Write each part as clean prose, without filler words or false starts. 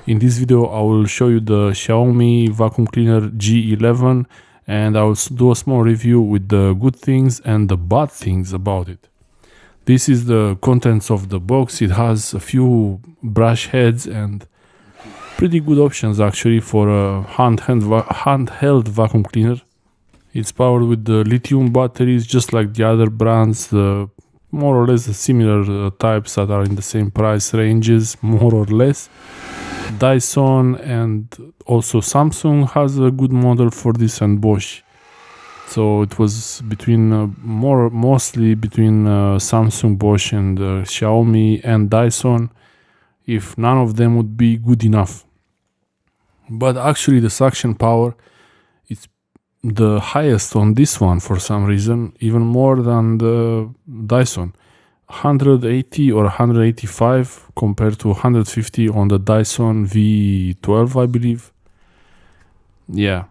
In this video I will show you the Xiaomi Vacuum Cleaner G11 and I will do a small review with the good things and the bad things about it. This is the contents of the box. It has a few brush heads and pretty good options actually for a handheld vacuum cleaner. It's powered with the lithium batteries just like the other brands, more or less the similar types that are in the same price ranges, more or less. Dyson and also Samsung has a good model for this, and Bosch. So it was between mostly between Samsung, Bosch and Xiaomi and Dyson, if none of them would be good enough. But actually the suction power is the highest on this one for some reason, even more than the Dyson. 180 or 185 compared to 150 on the Dyson V12, I believe. Yeah,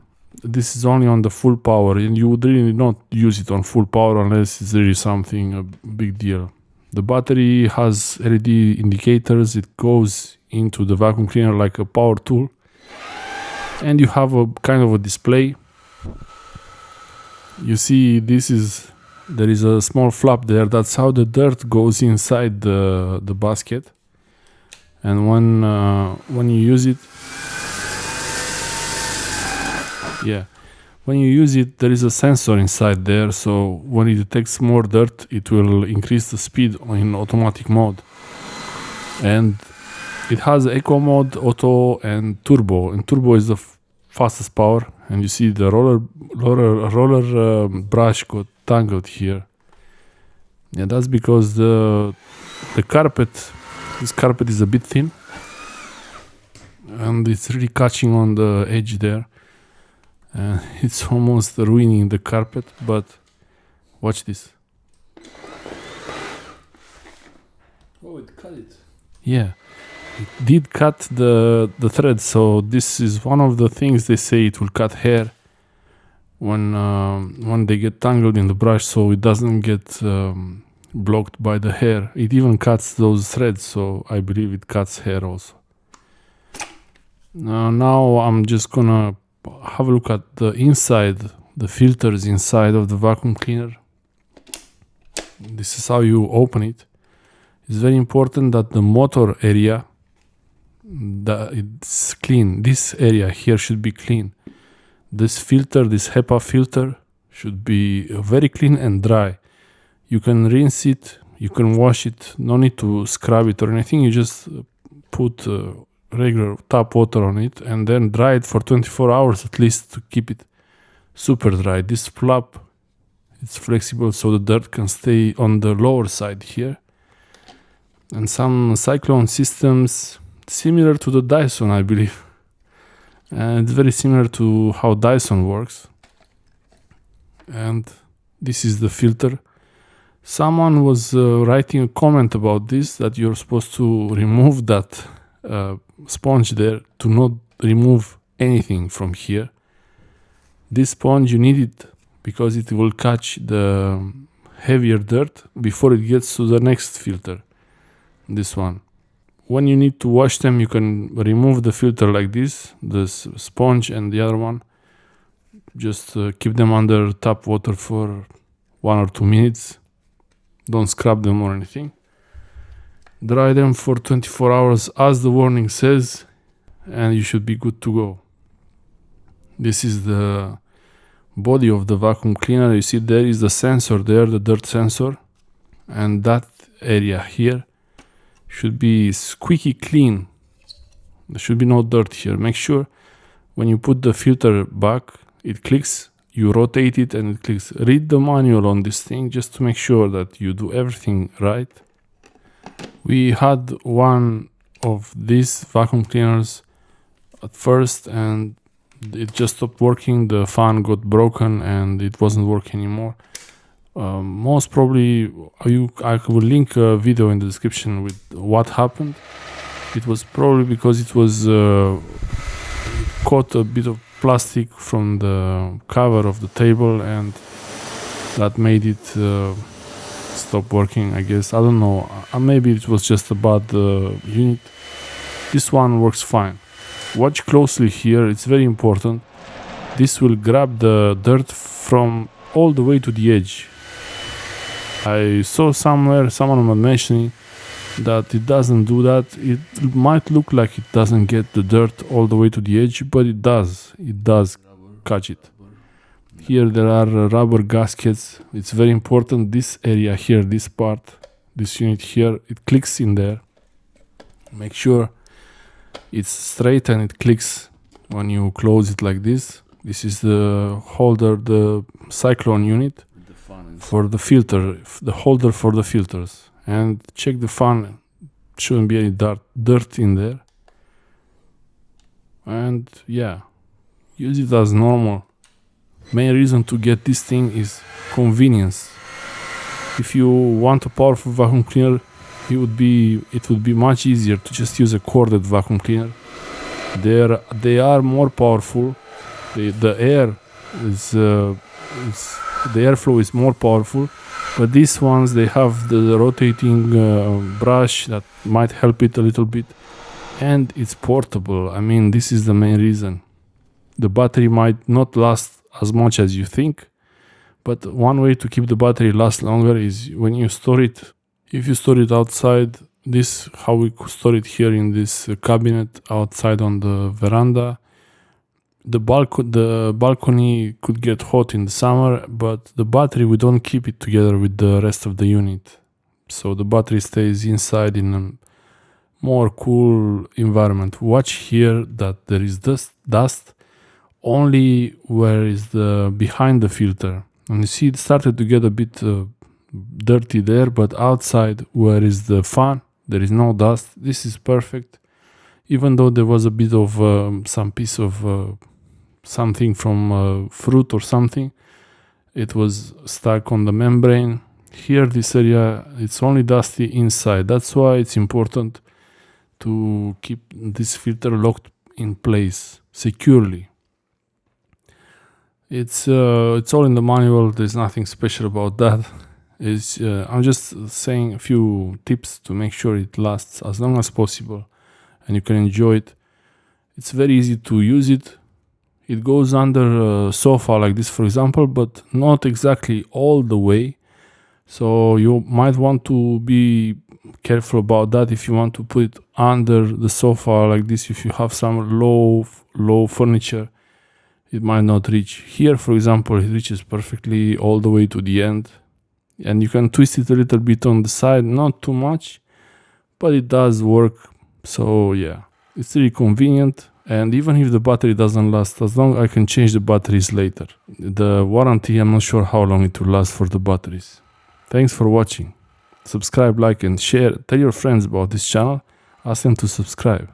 this is only on the full power, and you would really not use it on full power unless it's really something a big deal. The battery has LED indicators. It goes into the vacuum cleaner like a power tool, and you have a kind of a display. You see, there is a small flap there. That's how the dirt goes inside the basket. And when you use it, there is a sensor inside there. So when it detects more dirt, it will increase the speed in automatic mode. And it has eco mode, auto, and turbo. And turbo is the fastest power. And you see the roller brush got tangled here. Yeah, that's because the carpet, this carpet is a bit thin, and it's really catching on the edge there, and it's almost ruining the carpet. But watch this. Oh, it cut it. Yeah, it did cut the thread. So this is one of the things they say it will cut hair when they get tangled in the brush, so it doesn't get blocked by the hair. It even cuts those threads, so I believe it cuts hair also. Now I'm just gonna have a look at the inside, the filters inside of the vacuum cleaner. This is how you open it. It's very important that the motor area, that it's clean. This area here should be clean. This filter, this HEPA filter, should be very clean and dry. You can rinse it, you can wash it, no need to scrub it or anything. You just put regular tap water on it and then dry it for 24 hours at least to keep it super dry. This flap, it's flexible so the dirt can stay on the lower side here. And some cyclone systems, similar to the Dyson, I believe. And it's very similar to how Dyson works. And this is the filter. Someone was writing a comment about this, that you're supposed to remove that sponge there to not remove anything from here. This sponge, you need it because it will catch the heavier dirt before it gets to the next filter, this one. When you need to wash them, you can remove the filter like this, the sponge and the other one. Just keep them under tap water for 1 or 2 minutes. Don't scrub them or anything. Dry them for 24 hours as the warning says, and you should be good to go. This is the body of the vacuum cleaner. You see there is the sensor there, the dirt sensor, and that area here should be squeaky clean. There should be no dirt here. Make sure when you put the filter back, it clicks, you rotate it and it clicks. Read the manual on this thing just to make sure that you do everything right. We had one of these vacuum cleaners at first and it just stopped working. The fan got broken and it wasn't working anymore. Most probably, I will link a video in the description with what happened. It was probably because it was caught a bit of plastic from the cover of the table and that made it stop working, I guess. I don't know. Maybe it was just a bad unit. This one works fine. Watch closely here, it's very important. This will grab the dirt from all the way to the edge. I saw somewhere someone was mentioning that it doesn't do that. It might look like it doesn't get the dirt all the way to the edge, but it does. It does catch it. Here there are rubber gaskets. It's very important. This area here, this part, this unit here, it clicks in there. Make sure it's straight and it clicks when you close it like this. This is the holder, the cyclone unit for the filter, the holder for the filters. And check the fan, shouldn't be any dirt in there. And yeah, use it as normal. Main reason to get this thing is convenience. If you want a powerful vacuum cleaner, it would be much easier to just use a corded vacuum cleaner. They are more powerful. The airflow is more powerful, but these ones, they have the rotating brush that might help it a little bit, and it's portable. I mean, this is the main reason. The battery might not last as much as you think, but one way to keep the battery last longer is when you store it. If you store it outside, this how we could store it here in this cabinet outside on the veranda. The balcony could get hot in the summer, but the battery, we don't keep it together with the rest of the unit. So the battery stays inside in a more cool environment. Watch here that there is dust only where is the behind the filter. And you see it started to get a bit dirty there, but outside where is the fan, there is no dust. This is perfect. Even though there was a bit of some piece of something from fruit or something, it was stuck on the membrane. Here, this area, it's only dusty inside. That's why it's important to keep this filter locked in place securely. It's all in the manual. There's nothing special about that. I'm just saying a few tips to make sure it lasts as long as possible and you can enjoy it. It's very easy to use it. It goes under a sofa like this, for example, but not exactly all the way. So you might want to be careful about that if you want to put it under the sofa like this. If you have some low furniture, it might not reach. Here, for example, it reaches perfectly all the way to the end. And you can twist it a little bit on the side, not too much, but it does work. So yeah, it's really convenient. And even if the battery doesn't last as long, I can change the batteries later. The warranty, I'm not sure how long it will last for the batteries. Thanks for watching. Subscribe, like and share. Tell your friends about this channel. Ask them to subscribe.